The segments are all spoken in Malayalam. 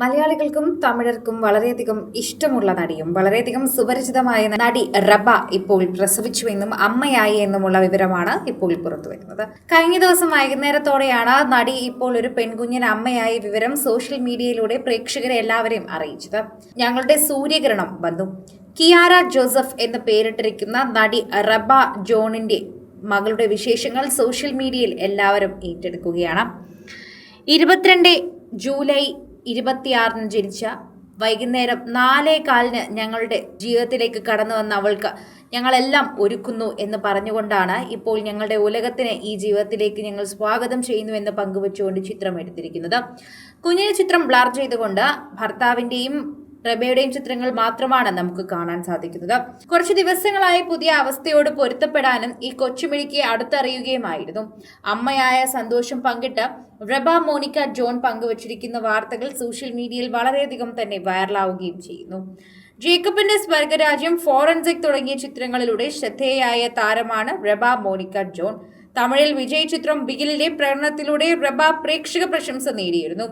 മലയാളികൾക്കും തമിഴർക്കും വളരെയധികം ഇഷ്ടമുള്ള നടിയും വളരെയധികം സുപരിചിതമായ നടി റബ ഇപ്പോൾ പ്രസവിച്ചുവെന്നും അമ്മയായി എന്നുമുള്ള വിവരമാണ് ഇപ്പോൾ പുറത്തുവരുന്നത്. കഴിഞ്ഞ ദിവസം വൈകുന്നേരത്തോടെയാണ് നടി ഇപ്പോൾ ഒരു പെൺകുഞ്ഞിന് അമ്മയായ വിവരം സോഷ്യൽ മീഡിയയിലൂടെ പ്രേക്ഷകരെ എല്ലാവരെയും അറിയിച്ചത്. ഞങ്ങളുടെ സൂര്യഗ്രഹണം വന്നു. കിയാര ജോസഫ് എന്ന് പേരിട്ടിരിക്കുന്ന നടി റബ ജോണിന്റെ മകളുടെ വിശേഷങ്ങൾ സോഷ്യൽ മീഡിയയിൽ എല്ലാവരും ഏറ്റെടുക്കുകയാണ്. 22 ജൂലൈ 26 ജനിച്ച വൈകുന്നേരം 4:15 ഞങ്ങളുടെ ജീവിതത്തിലേക്ക് കടന്നു വന്ന അവൾക്ക് ഞങ്ങളെല്ലാം ഒരുക്കുന്നു എന്ന് പറഞ്ഞുകൊണ്ടാണ് ഇപ്പോൾ ഞങ്ങളുടെ ഉലകത്തിന് ഈ ജീവിതത്തിലേക്ക് ഞങ്ങൾ സ്വാഗതം ചെയ്യുന്നു എന്ന് പങ്കുവച്ചുകൊണ്ട് ചിത്രം എടുത്തിരിക്കുന്നത്. കുഞ്ഞിന് ചിത്രം ബ്ലർ ചെയ്തുകൊണ്ട് ഭർത്താവിന്റെയും റബയുടെയും ചിത്രങ്ങൾ മാത്രമാണ് നമുക്ക് കാണാൻ സാധിക്കുന്നത്. കുറച്ച് ദിവസങ്ങളായി പുതിയ അവസ്ഥയോട് പൊരുത്തപ്പെടാനും ഈ കൊച്ചുമിഴിക്ക് അടുത്തറിയുകയുമായിരുന്നു. അമ്മയായ സന്തോഷം പങ്കിട്ട് റബ മോണിക്ക ജോൺ പങ്കുവച്ചിരിക്കുന്ന വാർത്തകൾ സോഷ്യൽ മീഡിയയിൽ വളരെയധികം തന്നെ വൈറലാവുകയും ചെയ്യുന്നു. ജേക്കബിന്റെ സ്വർഗരാജ്യം, ഫോറൻസിക് തുടങ്ങിയ ചിത്രങ്ങളിലൂടെ ശ്രദ്ധേയായ താരമാണ് റബ മോണിക്ക ജോൺ. തമിഴിൽ വിജയ് ചിത്രം ബിഗിലിലെ പ്രകടനത്തിലൂടെ റബ പ്രേക്ഷക പ്രശംസ നേടിയിരുന്നു.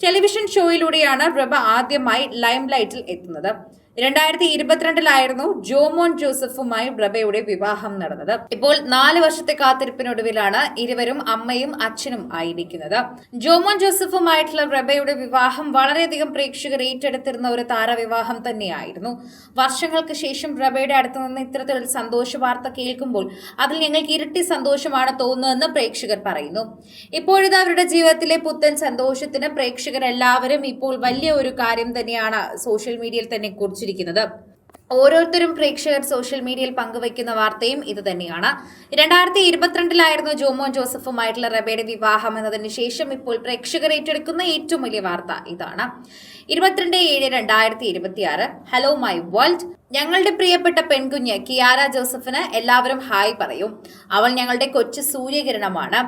ടെലിവിഷൻ ഷോയിലൂടെയാണ് റബ ആദ്യമായി ലൈം ലൈറ്റിൽ എത്തുന്നത്. 2022 ജോമോൻ ജോസഫുമായി റബയുടെ വിവാഹം നടന്നത്. ഇപ്പോൾ 4 വർഷത്തെ കാത്തിരിപ്പിനൊടുവിലാണ് ഇരുവരും അമ്മയും അച്ഛനും ആയിരിക്കുന്നത്. ജോമോൻ ജോസഫുമായിട്ടുള്ള റബയുടെ വിവാഹം വളരെയധികം പ്രേക്ഷകർ ഏറ്റെടുത്തിരുന്ന ഒരു താരവിവാഹം തന്നെയായിരുന്നു. വർഷങ്ങൾക്ക് ശേഷം റബയുടെ അടുത്ത് നിന്ന് ഇത്തരത്തിലൊരു സന്തോഷ വാർത്ത കേൾക്കുമ്പോൾ അതിൽ ഞങ്ങൾക്ക് ഇരട്ടി സന്തോഷമാണ് തോന്നുന്നതെന്ന് പ്രേക്ഷകർ പറയുന്നു. ഇപ്പോഴിത് അവരുടെ ജീവിതത്തിലെ പുത്തൻ സന്തോഷത്തിന് പ്രേക്ഷകരെല്ലാവരും ഇപ്പോൾ വലിയ ഒരു കാര്യം തന്നെയാണ് സോഷ്യൽ മീഡിയയിൽ തന്നെ കുറിച്ചിരിക്കുന്നത്. ഓരോരുത്തരും പ്രേക്ഷകർ സോഷ്യൽ മീഡിയയിൽ പങ്കുവയ്ക്കുന്ന വാർത്തയും ഇത് തന്നെയാണ്. 2022 ജോമോൻ ജോസഫുമായിട്ടുള്ള റബയുടെ വിവാഹം എന്നതിന് ശേഷം ഇപ്പോൾ പ്രേക്ഷകർ ഏറ്റെടുക്കുന്ന ഏറ്റവും വലിയ വാർത്ത ഇതാണ്. 22/7/2026 ഹലോ മൈ വേൾഡ്. ഞങ്ങളുടെ പ്രിയപ്പെട്ട പെൺകുഞ്ഞ് കിയാര ജോസഫിന് എല്ലാവരും ഹായ് പറയും. അവൾ ഞങ്ങളുടെ കൊച്ചു സൂര്യകിരണമാണ്.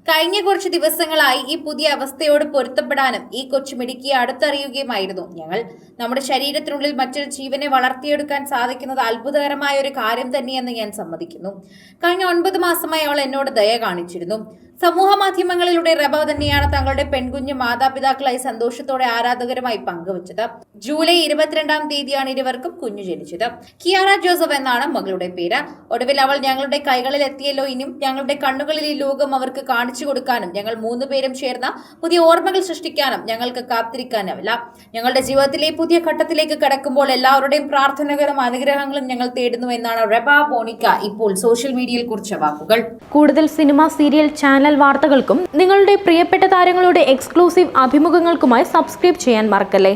കഴിഞ്ഞ കുറച്ച് ദിവസങ്ങളായി ഈ പുതിയ അവസ്ഥയോട് പൊരുത്തപ്പെടാനും ഈ കൊച്ചു മിടുക്കിയെ അടുത്തറിയുകയുമായിരുന്നു ഞങ്ങൾ. നമ്മുടെ ശരീരത്തിനുള്ളിൽ മറ്റൊരു ജീവനെ വളർത്തിയെടുക്കാൻ സാധിക്കുന്നത് അത്ഭുതകരമായ ഒരു കാര്യം തന്നെയെന്ന് ഞാൻ സമ്മതിക്കുന്നു. കഴിഞ്ഞ 9 മാസമായി അവൾ എന്നോട് ദയ കാണിച്ചിരുന്നു. സമൂഹ മാധ്യമങ്ങളിലൂടെ റബ തന്നെയാണ് തങ്ങളുടെ പെൺകുഞ്ഞ് മാതാപിതാക്കളായി സന്തോഷത്തോടെ ആരാധകരുമായി പങ്കുവച്ചത്. ജൂലൈ 22 ഇരുവർക്കും കുഞ്ഞു ജനിച്ചത്. കിയാര ജോസഫ് എന്നാണ് മകളുടെ പേര്. ഒടുവിൽ അവൾ ഞങ്ങളുടെ കൈകളിൽ എത്തിയല്ലോ. ഇനിയും ഞങ്ങളുടെ കണ്ണുകളിൽ ഈ ലോകം അവർക്ക് കാണിച്ചു കൊടുക്കാനും ഞങ്ങൾ 3 പേരും ചേർന്ന പുതിയ ഓർമ്മകൾ സൃഷ്ടിക്കാനും ഞങ്ങൾക്ക് കാത്തിരിക്കാനാവില്ല. ഞങ്ങളുടെ ജീവിതത്തിലെ പുതിയ ഘട്ടത്തിലേക്ക് കടക്കുമ്പോൾ എല്ലാവരുടെയും പ്രാർത്ഥനകളും അനുഗ്രഹങ്ങളും ഞങ്ങൾ തേടുന്നു എന്നാണ് റബ മോണിക്ക ഇപ്പോൾ സോഷ്യൽ മീഡിയയിൽ കുറിച്ച വാക്കുകൾ. കൂടുതൽ സിനിമ, സീരിയൽ, ചാനൽ വാർത്തകൾക്കും നിങ്ങളുടെ പ്രിയപ്പെട്ട താരങ്ങളുടെ എക്സ്ക്ലൂസീവ് അഭിമുഖങ്ങൾക്കുമായി സബ്സ്ക്രൈബ് ചെയ്യാൻ മറക്കല്ലേ.